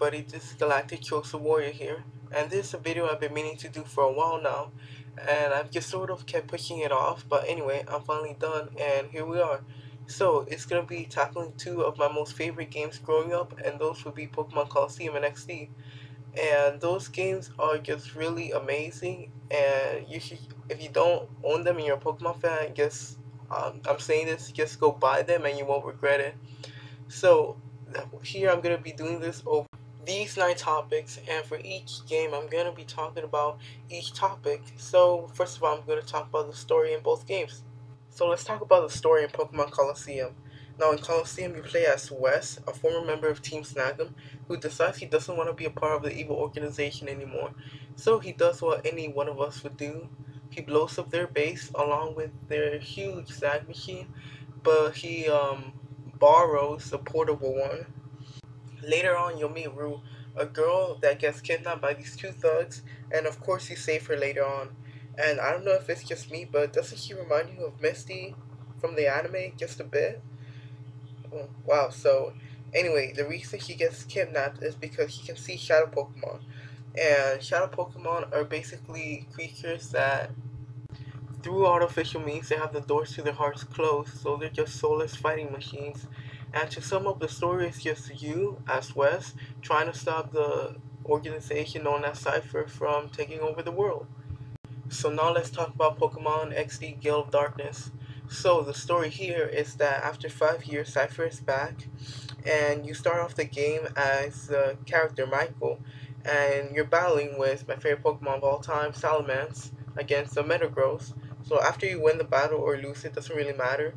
everybody, this is Galactic Chosen Warrior here, and this is a video I've been meaning to do for a while now, and I've just sort of kept pushing it off, but anyway, I'm finally done, and here we are. So, it's going to be tackling two of my most favorite games growing up, and those would be Pokemon Colosseum and XD, and those games are just really amazing, and you should, if you don't own them and you're a Pokemon fan, just, I'm saying this, just go buy them and you won't regret it. So, here I'm going to be doing this over these 9 topics, and for each game I'm going to be talking about each topic. So first of all, I'm going to talk about the story in both games. So let's talk about the story in Pokemon Colosseum. Now in Colosseum you play as Wes, a former member of Team Snag'em, who decides he doesn't want to be a part of the evil organization anymore. So he does what any one of us would do. He blows up their base along with their huge Snag machine, but he borrows a portable one. Later on, you'll meet Rue, a girl that gets kidnapped by these two thugs, and of course you save her later on. And I don't know if it's just me, but doesn't she remind you of Misty from the anime just a bit? Oh, wow, so anyway, the reason she gets kidnapped is because she can see shadow Pokemon. And shadow Pokemon are basically creatures that through artificial means, they have the doors to their hearts closed, so they're just soulless fighting machines. And to sum up the story, it's just you, as Wes, trying to stop the organization known as Cypher from taking over the world. So now let's talk about Pokemon XD Gale of Darkness. So the story here is that after 5 years, Cypher is back, and you start off the game as the character Michael, and you're battling with my favorite Pokemon of all time, Salamence, against the Metagross. So after you win the battle or lose, it doesn't really matter.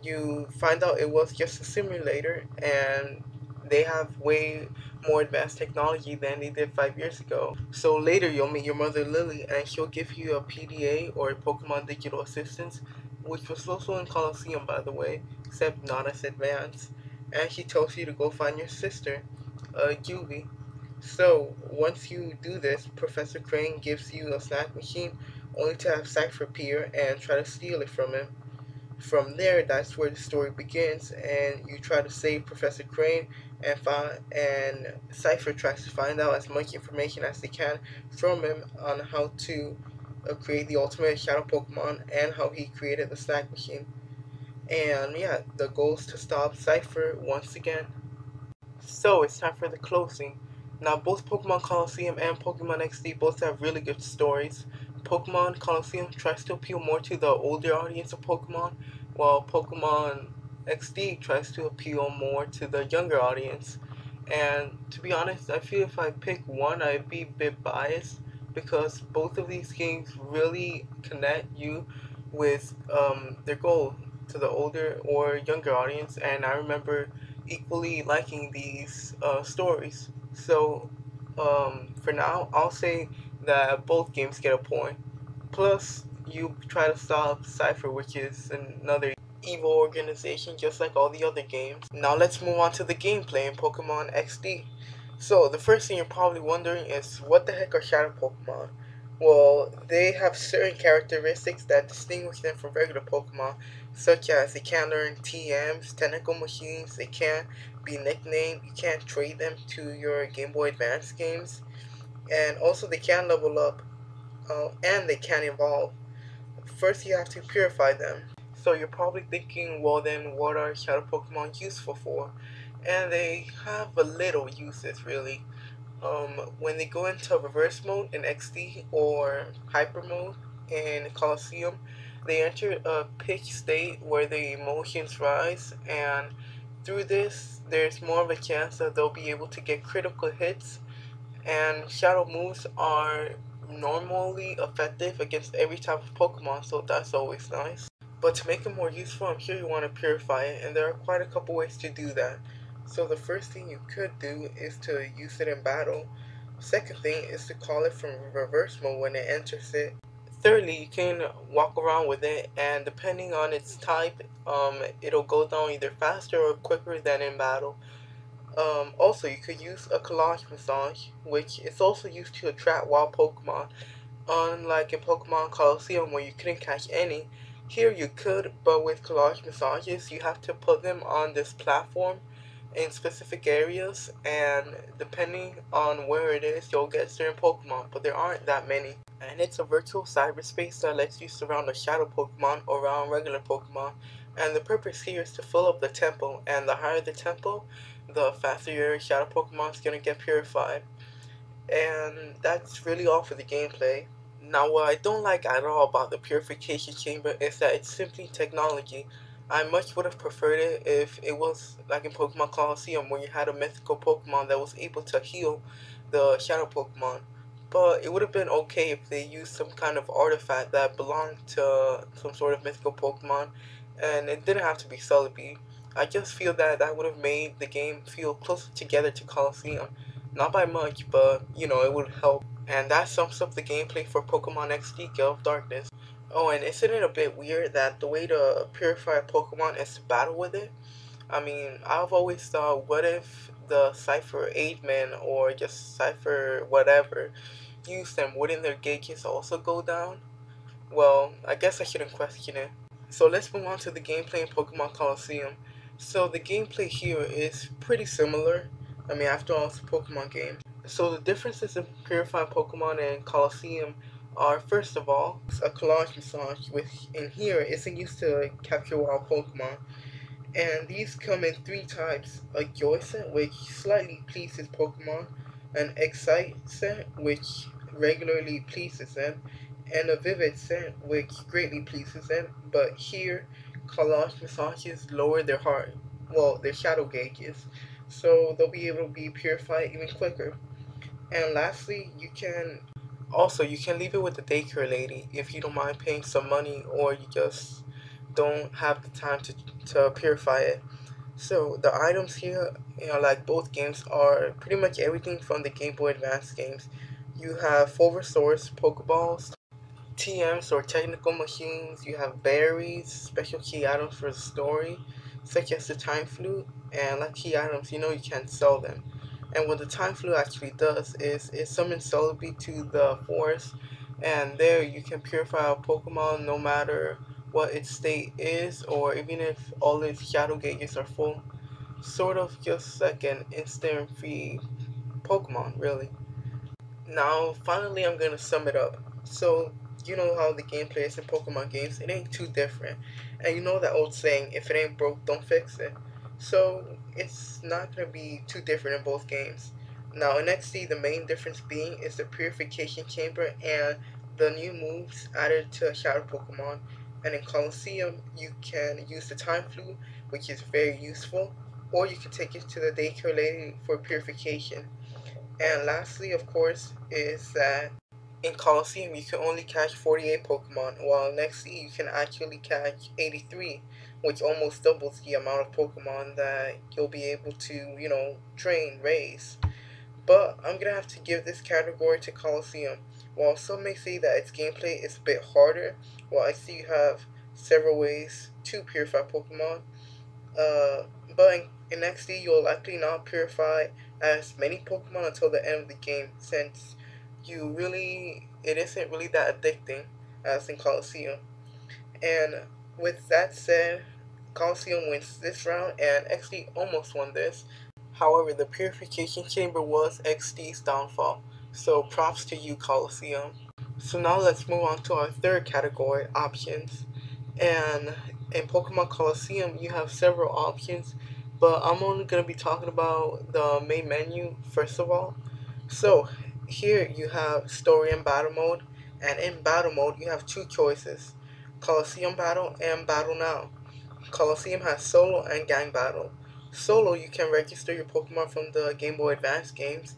You find out it was just a simulator, and they have way more advanced technology than they did 5 years ago. So later you'll meet your mother Lily, and she'll give you a PDA, or a Pokemon Digital Assistant, which was also in Colosseum by the way, except not as advanced. And she tells you to go find your sister, Julie. So once you do this, Professor Crane gives you a snack machine, only to have Cypher appear and try to steal it from him. From there, that's where the story begins, and you try to save Professor Crane, and Cypher tries to find out as much information as they can from him on how to create the ultimate shadow Pokemon and how he created the snack machine. And yeah, the goal is to stop Cypher once again. So it's time for the closing. Now both Pokemon Colosseum and Pokemon XD both have really good stories. Pokemon Colosseum tries to appeal more to the older audience of Pokemon, while Pokemon XD tries to appeal more to the younger audience. And to be honest, I feel if I pick one, I'd be a bit biased because both of these games really connect you with their goal to the older or younger audience. And I remember equally liking these stories. So for now, I'll say that both games get a point. Plus, you try to stop Cypher, which is another evil organization just like all the other games. Now let's move on to the gameplay in Pokemon XD. So the first thing you're probably wondering is, what the heck are Shadow Pokemon? Well, they have certain characteristics that distinguish them from regular Pokemon, such as they can't learn TMs, technical machines, they can't be nicknamed, you can't trade them to your Game Boy Advance games, and also they can level up, and they can evolve. First, you have to purify them. So you're probably thinking, well then, what are Shadow Pokemon useful for? And they have a little uses, really. When they go into reverse mode in XD or hyper mode in Colosseum, they enter a pitch state where the emotions rise, and through this, there's more of a chance that they'll be able to get critical hits, and shadow moves are normally effective against every type of Pokemon, so that's always nice. But to make it more useful, I'm sure you want to purify it, and there are quite a couple ways to do that. So the first thing you could do is to use it in battle. Second thing is to call it from reverse mode when it enters it. Thirdly, you can walk around with it, and depending on its type, it'll go down either faster or quicker than in battle. Also, you could use a collage massage, which is also used to attract wild Pokemon. Unlike in Pokemon Colosseum where you couldn't catch any, here you could, but with collage massages, you have to put them on this platform in specific areas, and depending on where it is, you'll get certain Pokemon, but there aren't that many. And it's a virtual cyberspace that lets you surround a shadow Pokemon around regular Pokemon. And the purpose here is to fill up the temple, and the higher the temple, the faster your shadow Pokemon is gonna get purified. And that's really all for the gameplay. Now, what I don't like at all about the Purification Chamber is that it's simply technology. I much would have preferred it if it was like in Pokemon Colosseum, where you had a mythical Pokemon that was able to heal the Shadow Pokemon. But it would have been okay if they used some kind of artifact that belonged to some sort of mythical Pokemon, and it didn't have to be Celebi. I just feel that that would have made the game feel closer together to Colosseum. Not by much, but it would help. And that sums up the gameplay for Pokemon XD Gale of Darkness. Oh, and isn't it a bit weird that the way to purify a Pokemon is to battle with it? I mean, I've always thought, what if the Cypher Aidman or just Cypher whatever use them? Wouldn't their gauges also go down? Well, I guess I shouldn't question it. So let's move on to the gameplay in Pokemon Colosseum. So the gameplay here is pretty similar. I mean, after all, it's a Pokemon game. So the differences in Purifying Pokemon and Colosseum are, first of all, a collage massage, which in here isn't used to capture wild Pokemon. And these come in three types: a Joy set, which slightly pleases Pokemon, an Excite set, which regularly pleases them, and a Vivid set, which greatly pleases them. But here, collage massages lower their heart, well, their shadow gauges, so they'll be able to be purified even quicker. And lastly, you can leave it with the daycare lady if you don't mind paying some money, or you just don't have the time to purify it. So the items here, like both games, are pretty much everything from the Game Boy Advance games. You have full restores, Pokeballs, TMs or technical machines. You have berries, special key items for the story, such as the Time Flute, and like key items, you can't sell them. And what the Time Flute actually does is it summons Celebi to the forest, and there you can purify a Pokemon no matter what its state is, or even if all its shadow gauges are full. Sort of just like an instant free Pokemon, really. Now, finally, I'm gonna sum it up. So, you know how the gameplay is in Pokemon games, it ain't too different. And you know that old saying, if it ain't broke, don't fix it. So, it's not gonna be too different in both games. Now, in XD, the main difference being is the Purification Chamber and the new moves added to Shadow Pokemon. And in Colosseum, you can use the Time Flute, which is very useful, or you can take it to the Daycare Lady for purification. And lastly, of course, is that in Colosseum you can only catch 48 Pokemon, while next you can actually catch 83, which almost doubles the amount of Pokemon that you'll be able to, train, raise. But I'm gonna have to give this category to Colosseum. While some may say that its gameplay is a bit harder, well, I see you have several ways to purify Pokemon, uh, but in XD, you'll likely not purify as many Pokemon until the end of the game, since it isn't really that addicting as in Colosseum. And with that said, Colosseum wins this round, and XD almost won this. However, the Purification Chamber was XD's downfall, so props to you, Colosseum. So now let's move on to our third category, options. And in Pokemon Colosseum, you have several options, but I'm only going to be talking about the main menu first of all. So, here you have Story and Battle Mode, and in Battle Mode, you have two choices: Colosseum Battle and Battle Now. Colosseum has Solo and Gang Battle. Solo, you can register your Pokemon from the Game Boy Advance games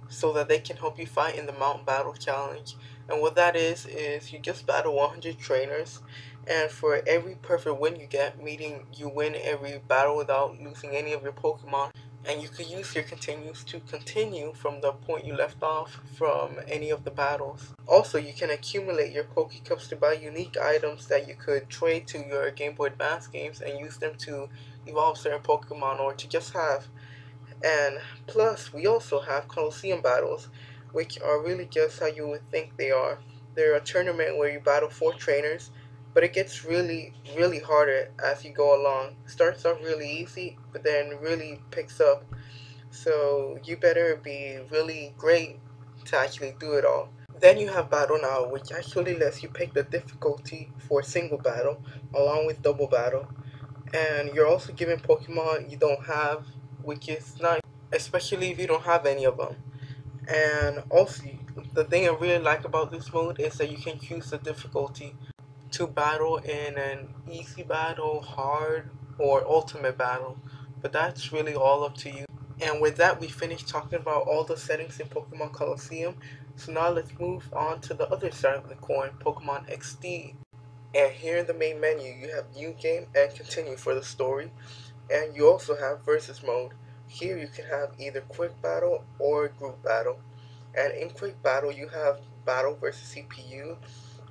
so that they can help you fight in the Mount Battle Challenge. And what that is you just battle 100 trainers, and for every perfect win you get, meaning you win every battle without losing any of your Pokemon, and you can use your continues to continue from the point you left off from any of the battles. Also, you can accumulate your Pokecups to buy unique items that you could trade to your Game Boy Advance games and use them to evolve certain Pokemon or to just have. And plus, we also have Colosseum battles, which are really just how you would think they are. They're a tournament where you battle 4 trainers, but it gets really harder as you go along. Starts off really easy, but then really picks up. So you better be really great to actually do it all. Then you have Battle Now, which actually lets you pick the difficulty for single battle along with double battle. And you're also given Pokemon you don't have, which is nice, especially if you don't have any of them. And also, the thing I really like about this mode is that you can choose the difficulty to battle in an easy battle, hard, or ultimate battle. But that's really all up to you. And with that, we finished talking about all the settings in Pokemon Colosseum. So now let's move on to the other side of the coin, Pokemon XD. And here in the main menu, you have New Game and Continue for the story. And you also have Versus Mode. Here you can have either Quick Battle or Group Battle. And in Quick Battle, you have Battle versus CPU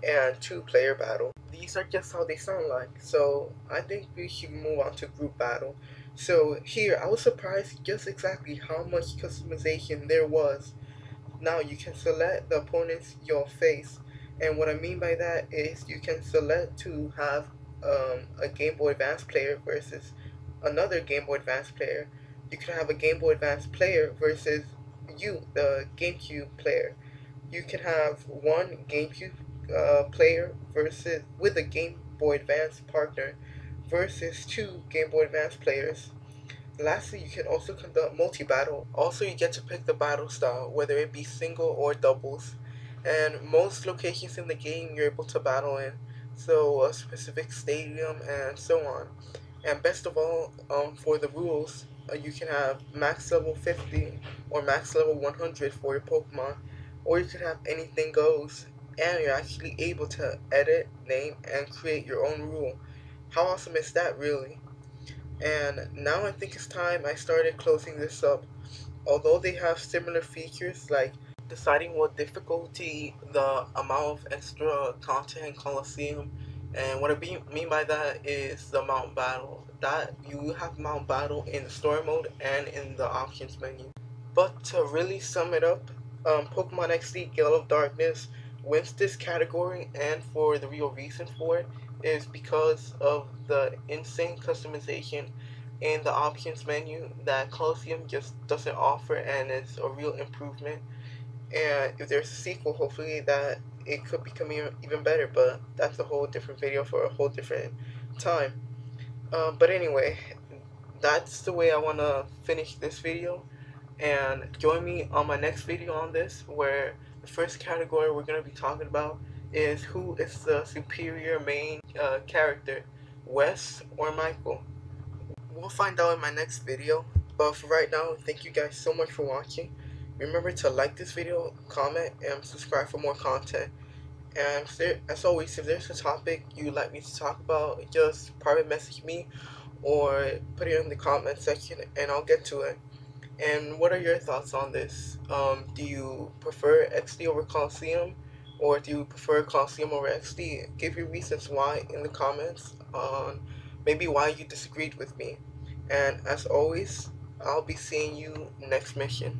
and two-player battle. These are just how they sound like. So I think we should move on to Group Battle. So here, I was surprised just exactly how much customization there was. Now you can select the opponents you'll face, and what I mean by that is you can select to have a Game Boy Advance player versus another Game Boy Advance player. You can have a Game Boy Advance player versus you, the GameCube player. You can have one GameCube player versus with a Game Boy Advance partner versus two Game Boy Advance players. Lastly, you can also conduct multi-battle. Also, you get to pick the battle style, whether it be single or doubles. And most locations in the game you're able to battle in, so a specific stadium and so on. And best of all, for the rules, you can have max level 50 or max level 100 for your Pokemon, or you can have anything goes, and you're actually able to edit, name, and create your own rule. How awesome is that, really? And now I think it's time I started closing this up. Although they have similar features like deciding what difficulty, the amount of extra content in Colosseum, and what mean by that is the Mount Battle. That you have Mount Battle in the story mode and in the options menu. But to really sum it up, Pokemon XD Gale of Darkness wins this category, and for the real reason for it is because of the insane customization in the options menu that Colosseum just doesn't offer, and it's a real improvement. And if there's a sequel, hopefully that it could become even better, but that's a whole different video for a whole different time. But anyway, that's the way I want to finish this video, and join me on my next video on this, where the first category we're going to be talking about is who is the superior main character, Wes or Michael. We'll find out in my next video, but for right now, thank you guys so much for watching. Remember to like this video, comment, and subscribe for more content. And as always, if there's a topic you'd like me to talk about, just private message me or put it in the comment section and I'll get to it. And what are your thoughts on this? Do you prefer XD over Colosseum, or do you prefer Colosseum over XD? Give your reasons why in the comments on maybe why you disagreed with me. And as always, I'll be seeing you next mission.